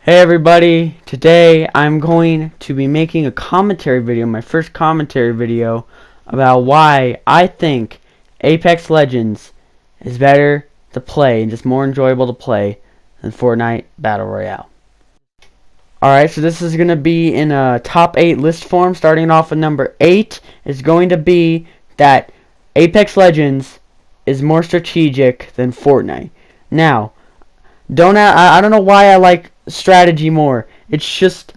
Hey everybody, today I'm going to be making a commentary video, my first commentary video, about why I think Apex Legends is better to play and just more enjoyable to play than Fortnite Battle Royale. Alright, so this is going to be in a top 8 list form. Starting off with number 8 is going to be that Apex Legends is more strategic than Fortnite. Now, I don't know why I like strategy more. It's just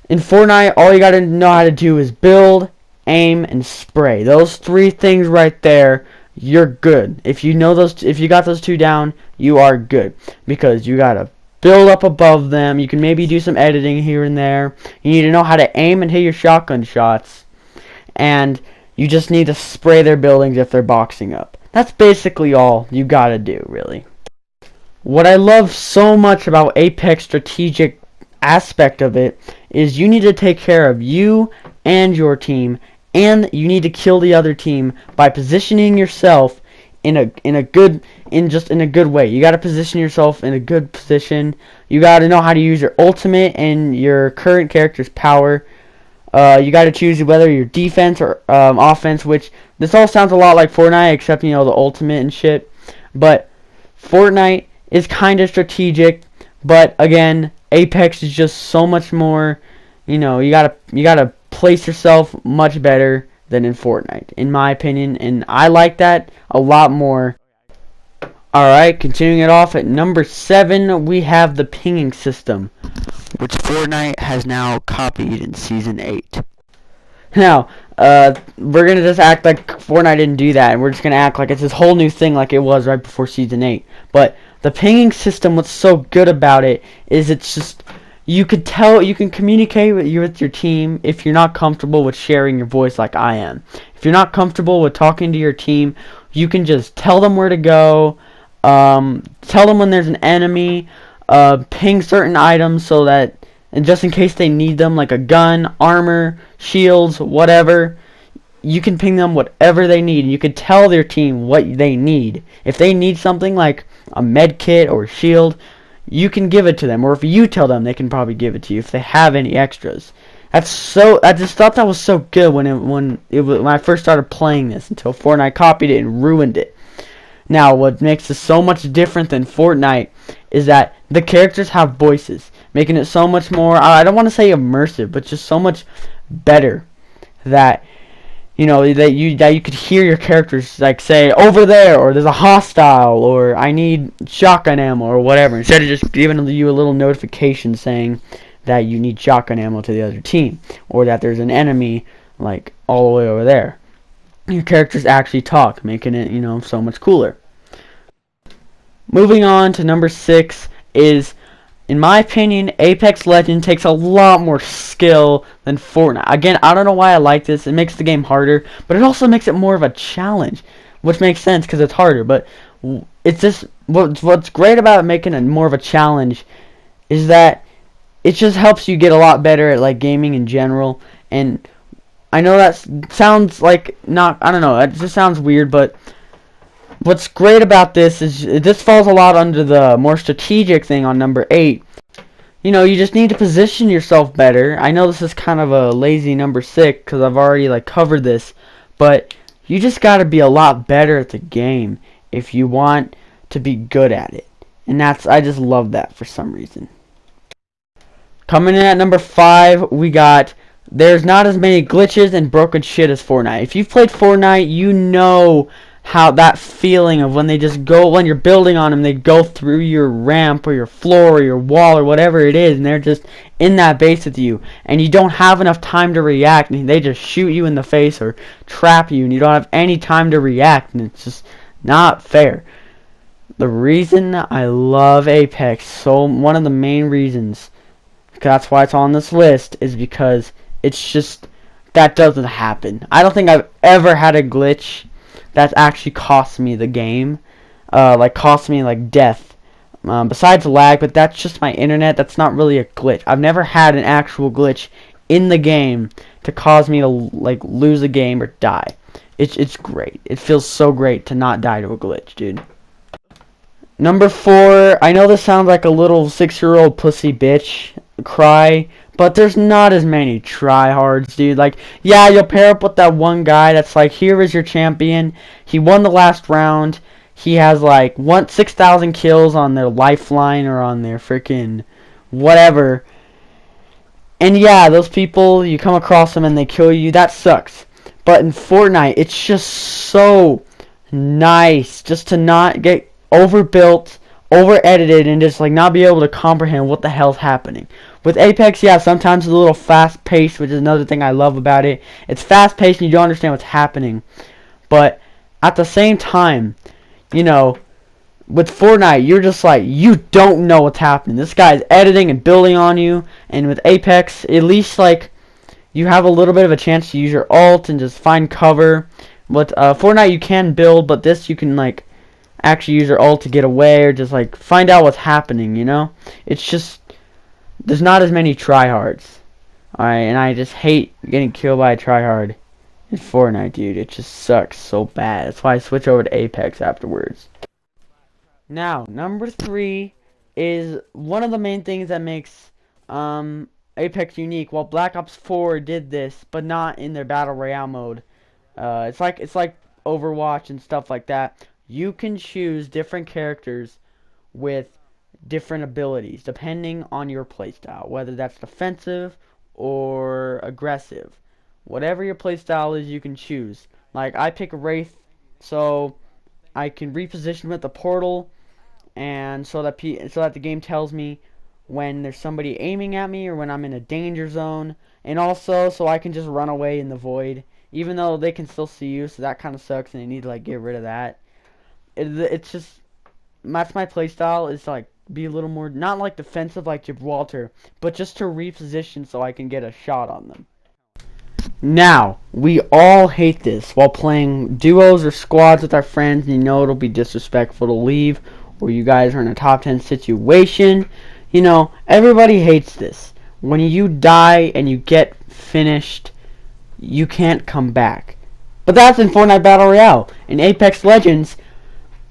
in Fortnite, all you gotta know how to do is build, aim, and spray. Those three things right there, you're good. If you got those two down, you are good, because you gotta build up above them. You can maybe do some editing here and there. You need to know how to aim and hit your shotgun shots, and you just need to spray their buildings if they're boxing up. That's basically all you gotta do, really. What I love so much about Apex strategic aspect of it is you need to take care of you and your team, and you need to kill the other team by positioning yourself in a good way. You got to position yourself in a good position. You got to know how to use your ultimate and your current character's power. You got to choose whether your defense or offense, which this all sounds a lot like Fortnite, except the ultimate and shit. But Fortnite is kind of strategic, but again, Apex is just so much more. You gotta place yourself much better than in Fortnite, in my opinion, and I like that a lot more. Alright, continuing it off at number 7, we have the pinging system, which Fortnite has now copied in Season 8. Now, we're gonna just act like Fortnite didn't do that, and we're just gonna act like it's this whole new thing like it was right before Season 8. But the pinging system, what's so good about it is it's just, you can communicate with your team if you're not comfortable with sharing your voice like I am. If you're not comfortable with talking to your team, you can just tell them where to go, tell them when there's an enemy, ping certain items so that, and just in case they need them, like a gun, armor, shields, whatever, you can ping them whatever they need, and you can tell their team what they need. If they need something like a med kit or a shield, you can give it to them, or if you tell them, they can probably give it to you if they have any extras. I just thought that was so good when I first started playing this, until Fortnite copied it and ruined it. Now, what makes this so much different than Fortnite is that the characters have voices, making it so much more, I don't want to say immersive, but just so much better, that that you could hear your characters like say over there, or there's a hostile, or I need shotgun ammo, or whatever, instead of just giving you a little notification saying that you need shotgun ammo to the other team, or that there's an enemy like all the way over there. Your characters actually talk, making it so much cooler. Moving on to number 6 is, in my opinion, Apex Legends takes a lot more skill than Fortnite. Again, I don't know why I like this. It makes the game harder, but it also makes it more of a challenge, which makes sense because it's harder. But it's just what's great about making it more of a challenge is that it just helps you get a lot better at like gaming in general. And I know that sounds like I don't know, it just sounds weird, but what's great about this is this falls a lot under the more strategic thing on number 8. You just need to position yourself better. I know this is kind of a lazy number 6 because I've already covered this, but you just got to be a lot better at the game if you want to be good at it. And I just love that for some reason. Coming in at number 5, we got, there's not as many glitches and broken shit as Fortnite. If you've played Fortnite, you know how that feeling of when you're building on them, they go through your ramp or your floor or your wall or whatever it is, and they're just in that base with you, and you don't have enough time to react, and they just shoot you in the face or trap you, and you don't have any time to react, and it's just not fair. The reason I love Apex, one of the main reasons, that's why it's on this list, is because it's just, that doesn't happen. I don't think I've ever had a glitch that's actually cost me the game, cost me death, besides lag, but that's just my internet. That's not really a glitch. I've never had an actual glitch in the game to cause me to lose a game or die. It's great. It feels so great to not die to a glitch, dude. Number 4, I know this sounds like a little 6-year-old pussy bitch cry, but there's not as many tryhards, dude. Like, yeah, you'll pair up with that one guy that's like, here is your champion. He won the last round. He has like 6,000 kills on their lifeline or on their freaking whatever. And yeah, those people, you come across them and they kill you. That sucks. But in Fortnite, it's just so nice just to not get overbuilt, over-edited, and just like not be able to comprehend what the hell's happening. With Apex, yeah, sometimes it's a little fast-paced, which is another thing I love about it. It's fast-paced and you don't understand what's happening. But at the same time, you know, with Fortnite, you're just like, you don't know what's happening. This guy's editing and building on you. And with Apex, at least like you have a little bit of a chance to use your ult and just find cover. With Fortnite, you can build, but this you can like actually use your ult to get away or just like find out what's happening. You know, it's just there's not as many tryhards. Alright, and I just hate getting killed by a tryhard in Fortnite, dude. It just sucks so bad. That's why I switch over to Apex afterwards. Now, number 3 is one of the main things that makes Apex unique. Well, Black Ops 4 did this, but not in their Battle Royale mode. It's like Overwatch and stuff like that. You can choose different characters with different abilities depending on your playstyle, whether that's defensive or aggressive. Whatever your playstyle is, you can choose. Like, I pick Wraith, so I can reposition with the portal, and so that the game tells me when there's somebody aiming at me or when I'm in a danger zone, and also so I can just run away in the void, even though they can still see you. So that kind of sucks, and they need to like get rid of that. It's just that's my playstyle, is to like be a little more not like defensive like Gibraltar, but just to reposition so I can get a shot on them. Now, we all hate this while playing duos or squads with our friends, and you know it'll be disrespectful to leave, or you guys are in a top 10 situation. You know, everybody hates this. When you die and you get finished, you can't come back. But that's in Fortnite Battle Royale. In Apex Legends,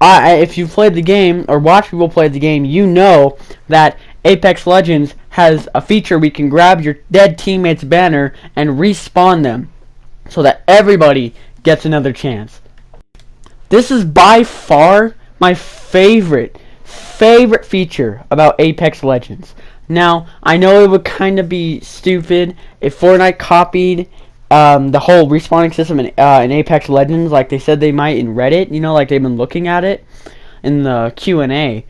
if you've played the game or watched people play the game, you know that Apex Legends has a feature where you can grab your dead teammate's banner and respawn them so that everybody gets another chance. This is by far my favorite feature about Apex Legends. Now, I know it would kind of be stupid if Fortnite copied the whole respawning system in Apex Legends, like they said they might in Reddit. You know, like they've been looking at it in the Q&A.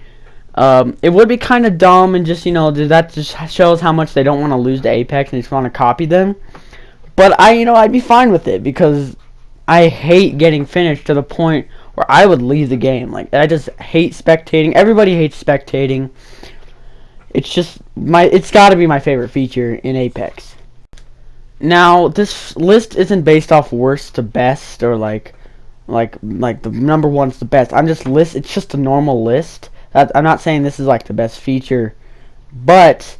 It would be kind of dumb, and just, you know, that just shows how much they don't want to lose to Apex and they just want to copy them. But I'd be fine with it because I hate getting finished to the point where I would leave the game. Like, I just hate spectating. Everybody hates spectating. It's just it's got to be my favorite feature in Apex. Now, this list isn't based off worst to best or like the number one's the best. It's just a normal list. I'm not saying this is like the best feature, but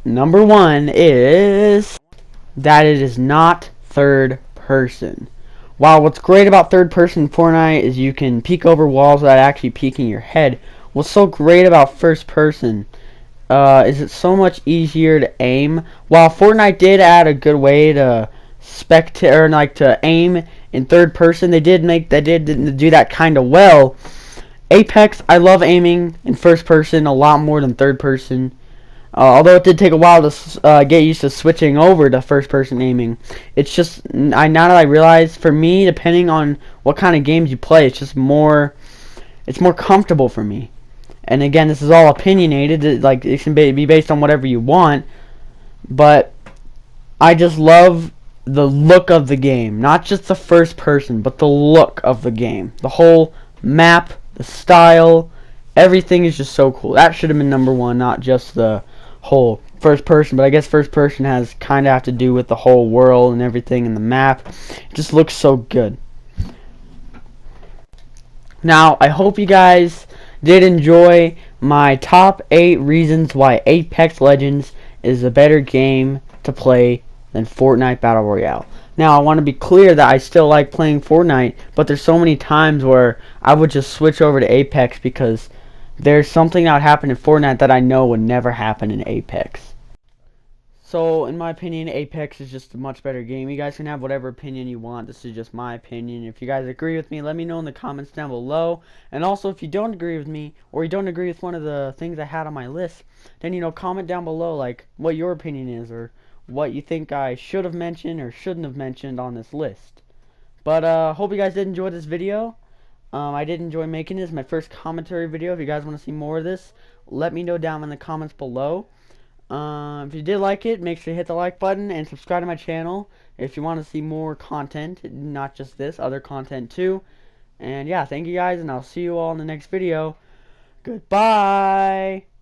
number 1 is that it is not third person. While what's great about third person Fortnite is you can peek over walls without actually peeking your head, what's so great about first person is it's so much easier to aim. While Fortnite did add a good way to to aim in third person, they did do that kind of well. Apex, I love aiming in first person a lot more than third person. Although it did take a while to get used to switching over to first person aiming. It's just now that I realize, for me, depending on what kind of games you play, it's more comfortable for me. And again, this is all opinionated. Like, it can be based on whatever you want, but I just love the look of the game, not just the first person, but the look of the game, the whole map, the style, everything is just so cool. That should have been number 1, not just the whole first person, but I guess first person has kind of have to do with the whole world and everything in the map. It just looks so good. Now, I hope you guys did enjoy my top 8 reasons why Apex Legends is a better game to play than Fortnite Battle Royale. Now, I want to be clear that I still like playing Fortnite, but there's so many times where I would just switch over to Apex because there's something that happened in Fortnite that I know would never happen in Apex. So, in my opinion, Apex is just a much better game. You guys can have whatever opinion you want. This is just my opinion. If you guys agree with me, let me know in the comments down below. And also, if you don't agree with me, or you don't agree with one of the things I had on my list, then, comment down below, like, what your opinion is, or what you think I should have mentioned or shouldn't have mentioned on this list. But, hope you guys did enjoy this video. I did enjoy making this, my first commentary video. If you guys want to see more of this, let me know down in the comments below. If you did like it, make sure to hit the like button and subscribe to my channel if you want to see more content, not just this, other content too. And yeah, thank you guys, and I'll see you all in the next video. Goodbye!